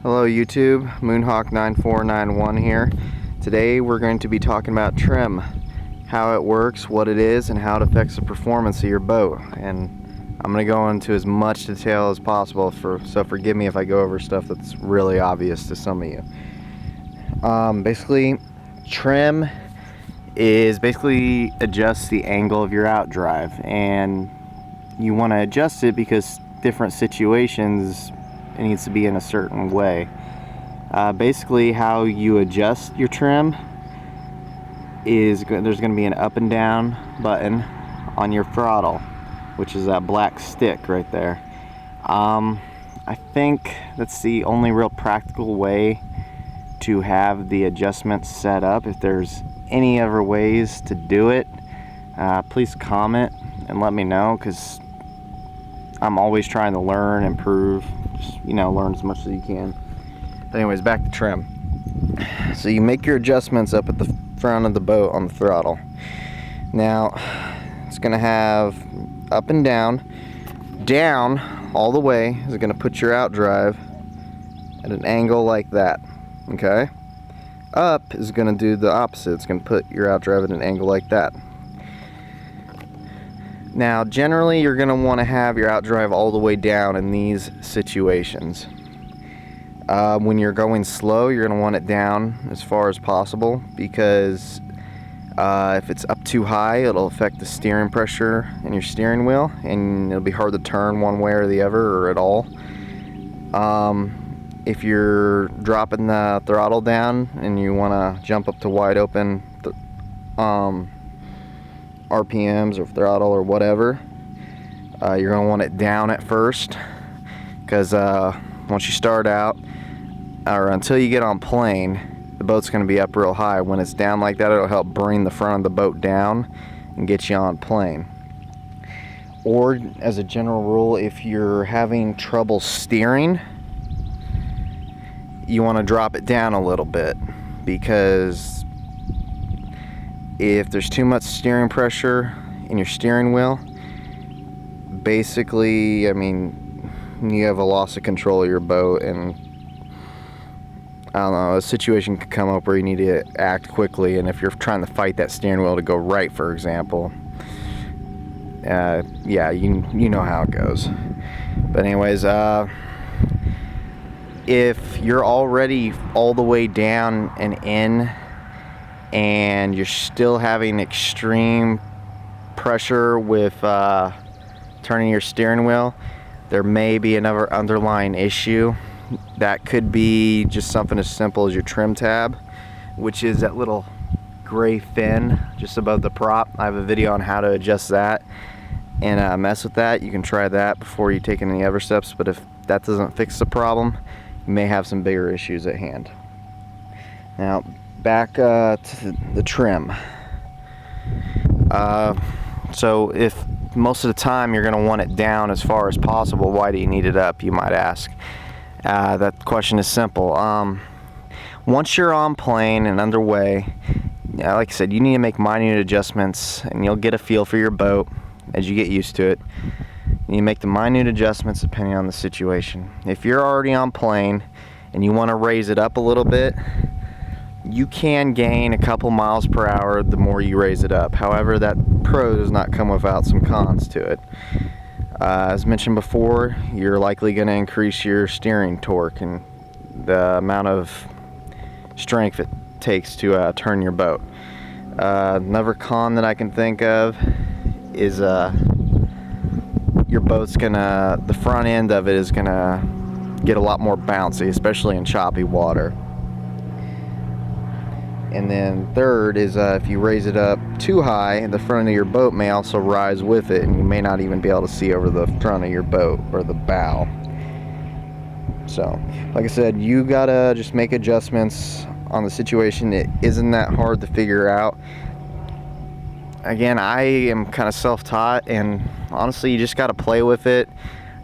Hello YouTube, Moonhawk9491 here. Today we're going to be talking about trim, how it works, what it is, and how it affects the performance of your boat. And I'm going to go into as much detail as possible, so forgive me if I go over stuff that's really obvious to some of you. Basically, trim is basically adjusts the angle of your outdrive, and you want to adjust it because different situations it needs to be in a certain way. Basically, how you adjust your trim is there's going to be an up and down button on your throttle, which is that black stick right there. I think that's the only real practical way to have the adjustments set up. If there's any other ways to do it, please comment and let me know, because I'm always trying to learn, improve, just, learn as much as you can. But anyways, back to trim. So you make your adjustments up at the front of the boat on the throttle. Now, it's going to have up and down. Down all the way is going to put your outdrive at an angle like that. Okay? Up is going to do the opposite. It's going to put your outdrive at an angle like that. Now, generally, you're going to want to have your outdrive all the way down in these situations. When you're going slow, you're going to want it down as far as possible, because if it's up too high, it'll affect the steering pressure in your steering wheel, and it'll be hard to turn one way or the other, or at all. If you're dropping the throttle down and you want to jump up to wide open RPMs or throttle or whatever, you're going to want it down at first, because once you start out, or until you get on plane, the boat's going to be up real high. When it's down like that, it'll help bring the front of the boat down and get you on plane. Or, as a general rule, if you're having trouble steering, you want to drop it down a little bit, because if there's too much steering pressure in your steering wheel, basically, you have a loss of control of your boat, and I don't know, a situation could come up where you need to act quickly, and if you're trying to fight that steering wheel to go right, for example, yeah, you know how it goes. But anyways, if you're already all the way down and in, and you're still having extreme pressure with turning your steering wheel, there may be another underlying issue. That could be just something as simple as your trim tab, which is that little gray fin just above the prop. I have a video on how to adjust that and mess with that. You can try that before you take any other steps, but if that doesn't fix the problem, you may have some bigger issues at hand. Now, back to the trim. So if most of the time you're going to want it down as far as possible, why do you need it up, you might ask? That question is simple. Once you're on plane and underway, like I said, you need to make minute adjustments, and you'll get a feel for your boat as you get used to it. You make the minute adjustments depending on the situation. If you're already on plane and you want to raise it up a little bit, you can gain a couple miles per hour the more you raise it up. However, that pro does not come without some cons to it. As mentioned before, you're likely going to increase your steering torque and the amount of strength it takes to turn your boat. Another con that I can think of is your boat's the front end of it is gonna get a lot more bouncy, especially in choppy water. And then third is if you raise it up too high, the front of your boat may also rise with it, and you may not even be able to see over the front of your boat or the bow. So, like I said, you gotta just make adjustments on the situation. It isn't that hard to figure out. Again, I am kind of self-taught, and honestly, you just gotta play with it.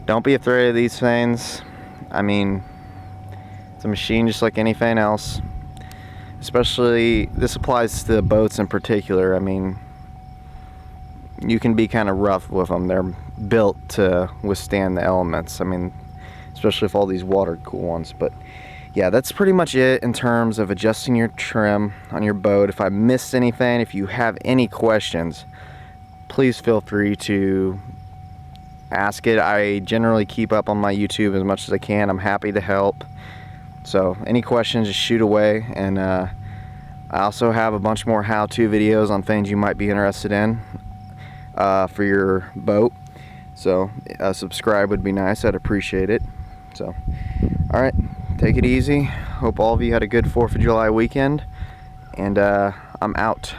Don't be afraid of these things. It's a machine just like anything else. Especially, this applies to boats in particular. You can be kind of rough with them. They're built to withstand the elements. especially if all these water cool ones. But yeah, that's pretty much it in terms of adjusting your trim on your boat. If I missed anything, if you have any questions, please feel free to ask it. I generally keep up on my YouTube as much as I can. I'm happy to help. So any questions, just shoot away. And I also have a bunch more how-to videos on things you might be interested in for your boat. So subscribe would be nice. I'd appreciate it. So all right, take it easy. Hope all of you had a good 4th of July weekend, and I'm out.